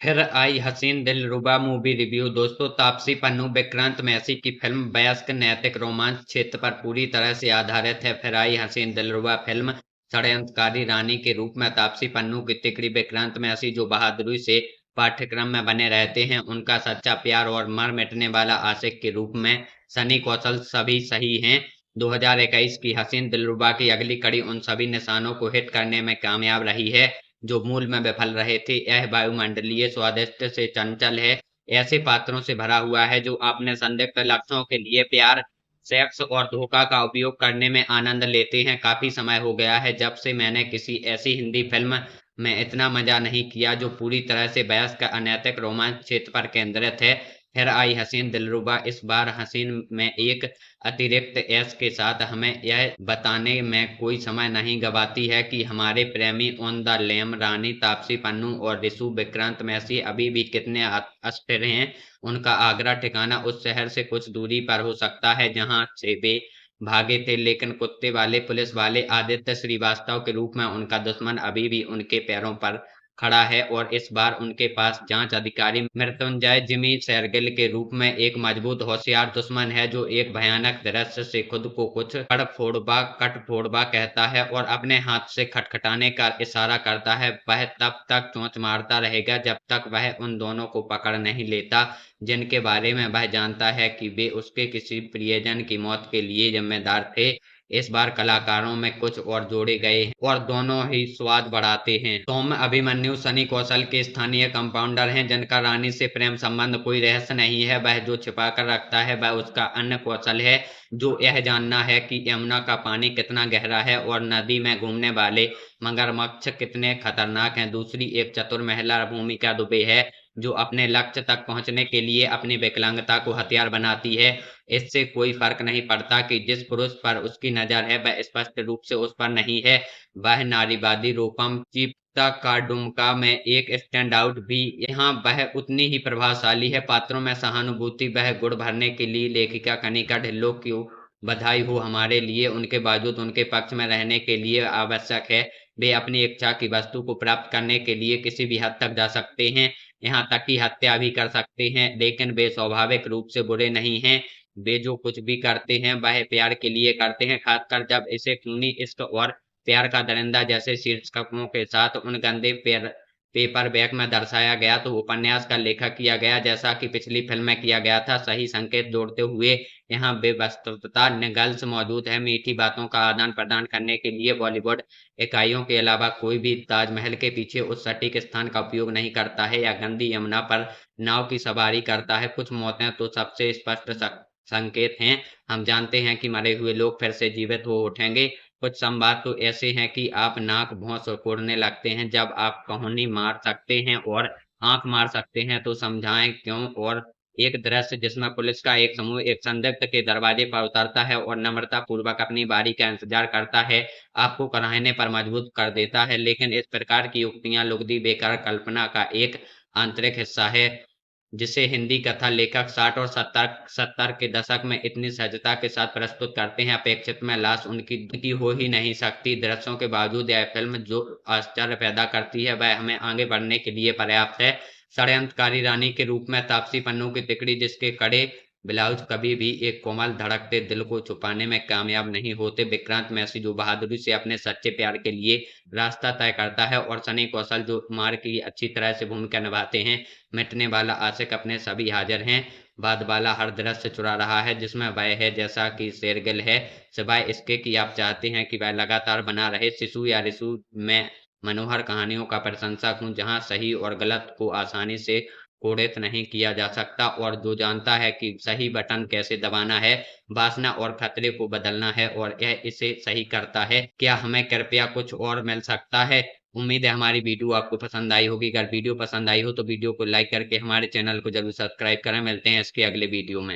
फिर आई हसीन दिलरुबा movie review. दोस्तों, तापसी पन्नू विक्रांत मैसी की फिल्म वयस्क नैतिक रोमांच क्षेत्र पर पूरी तरह से आधारित है। फिर आई हसीन दिलरुबा फिल्म षड्यंत्रकारी रानी के रूप में तापसी पन्नू की तिकड़ी विक्रांत मैसी जो बहादुरी से पाठ्यक्रम में बने रहते हैं, उनका सच्चा प्यार और मर मिटने वाला आशिक के रूप में सनी कौशल सभी सही हैं। 2021 की हसीन दिलरुबा की अगली कड़ी उन सभी निशानों को हिट करने में कामयाब रही है जो मूल में विफल रहे थे। यह वायुमंडलीय स्वादिष्ट से चंचल है, ऐसे पात्रों से भरा हुआ है जो अपने संदिग्ध लक्ष्यों के लिए प्यार, सेक्स और धोखा का उपयोग करने में आनंद लेते हैं। काफी समय हो गया है जब से मैंने किसी ऐसी हिंदी फिल्म में इतना मजा नहीं किया जो पूरी तरह से बहस का अनैतिक रोमांच क्षेत्र पर केंद्रित है। फिर आई हसीन दिलरुबा इस बार हसीन में एक अतिरिक्त एस के साथ हमें यह बताने में कोई समय नहीं गवाती है कि हमारे प्रेमी ऑन द लेम रानी तापसी पन्नू और रिशु विक्रांत मैसी अभी भी कितने अस्थिर हैं। उनका आगरा ठिकाना उस शहर से कुछ दूरी पर हो सकता है जहां से वे भागे थे, लेकिन कुत्ते वाले पुलिस वाले आदित्य श्रीवास्तव के रूप में उनका दुश्मन अभी भी उनके पैरों पर खड़ा है और इस बार उनके पास जांच अधिकारी मृत्युंजय जिमी शेरगिल के रूप में एक मजबूत होशियार दुश्मन है जो एक भयानक दृश्य से खुद को कुछ कट फोड़बा कहता है और अपने हाथ से खटखटाने का इशारा करता है। वह तब तक चोंच मारता रहेगा जब तक वह उन दोनों को पकड़ नहीं लेता जिनके बारे में वह जानता है कि वे उसके किसी प्रियजन की मौत के लिए जिम्मेदार थे। इस बार कलाकारों में कुछ और जोड़े गए हैं और दोनों ही स्वाद बढ़ाते हैं। सौम्य अभिमन्यु सनी कौशल के स्थानीय कंपाउंडर हैं जिनका रानी से प्रेम संबंध कोई रहस्य नहीं है। वह जो छिपा कर रखता है वह उसका अन्य कौशल है, जो यह जानना है कि यमुना का पानी कितना गहरा है और नदी में घूमने वाले मगरमच्छ कितने खतरनाक हैं। दूसरी एक चतुर महिला भूमिका दुबे है जो अपने लक्ष्य तक पहुंचने के लिए अपनी विकलांगता को हथियार बनाती है। इससे कोई फर्क नहीं पड़ता कि जिस पुरुष पर उसकी नजर है वह स्पष्ट रूप से उस पर नहीं है। वह नारीवादी रूपम चिप्ता का डुमका में एक स्टैंड आउट भी यहाँ वह उतनी ही प्रभावशाली है। पात्रों में सहानुभूति वह गुण भरने के लिए लेखिका कनिका ढिल्लों की बधाई हो हमारे लिए उनके बावजूद उनके पक्ष में रहने के लिए आवश्यक है। वे अपनी इच्छा की वस्तु को प्राप्त करने के लिए किसी भी हद तक जा सकते हैं, यहाँ तक कि हत्या भी कर सकते हैं, लेकिन वे स्वाभाविक रूप से बुरे नहीं हैं। वे जो कुछ भी करते हैं वह प्यार के लिए करते हैं, खासकर जब इसे खूनी इश्क और प्यार का दरिंदा जैसे शीर्षकों के साथ उन गंदे पेपर बैग में दर्शाया गया तो उपन्यास का लेखक किया गया जैसा कि पिछली फिल्म में किया गया था। सही संकेत जोड़ते हुए यहाँ बेवस्तुता निगल्स मौजूद है। मीठी बातों का आदान प्रदान करने के लिए बॉलीवुड इकाइयों के अलावा कोई भी ताजमहल के पीछे उस सटीक स्थान का उपयोग नहीं करता है या गंदी यमुना पर नाव की सवारी करता है। कुछ मौतें तो सबसे स्पष्ट संकेत हैं। हम जानते हैं कि मरे हुए लोग फिर से जीवित हो उठेंगे। कुछ संवाद तो ऐसे हैं कि आप नाक भौं सिकोड़ने लगते हैं। जब आप कहानी मार सकते हैं और आंख मार सकते हैं तो समझाएं क्यों। और एक दृश्य जिसमें पुलिस का एक समूह एक संदिग्ध के दरवाजे पर उतरता है और नम्रता पूर्वक अपनी बारी का इंतजार करता है, आपको कराहने पर मजबूर कर देता है। लेकिन इस प्रकार की युक्तियां लुगदी बेकार कल्पना का एक आंतरिक हिस्सा है जिसे हिंदी कथा लेखक 60 और 70 के दशक में इतनी सहजता के साथ प्रस्तुत करते हैं। अपेक्षित में लाश उनकी हो ही नहीं सकती। दृश्यों के बावजूद यह फिल्म जो आश्चर्य पैदा करती है वह हमें आगे बढ़ने के लिए पर्याप्त है। षड्यंत्रकारी रानी के रूप में तापसी पन्नू की तिकड़ी जिसके कड़े ब्लाउज कभी भी एक कोमल धड़कते दिल को छुपाने में कामयाब नहीं होते। विक्रांत मैसी जो बहादुरी से अपने सच्चे प्यार के लिए रास्ता तय करता है और सनी कौशल जो मार की अच्छी तरह से भूमिका निभाते हैं। मिटने वाला आशिक अपने सभी हाजिर हैं। बाद वाला हर दृश्य चुरा रहा है जिसमें वह है जैसा कि शेरगिल है, सिवाय इसके कि आप चाहते हैं कि वह लगातार बना रहे। शिशु या रिशु में मनोहर कहानियों का प्रशंसक हूँ जहाँ सही और गलत को आसानी से कोडित नहीं किया जा सकता और जो जानता है कि सही बटन कैसे दबाना है, वासना और खतरे को बदलना है और यह इसे सही करता है। क्या हमें कृपया कुछ और मिल सकता है? उम्मीद है हमारी वीडियो आपको पसंद आई होगी। अगर वीडियो पसंद आई हो तो वीडियो को लाइक करके हमारे चैनल को जरूर सब्सक्राइब करें। मिलते हैं इसके अगले वीडियो में।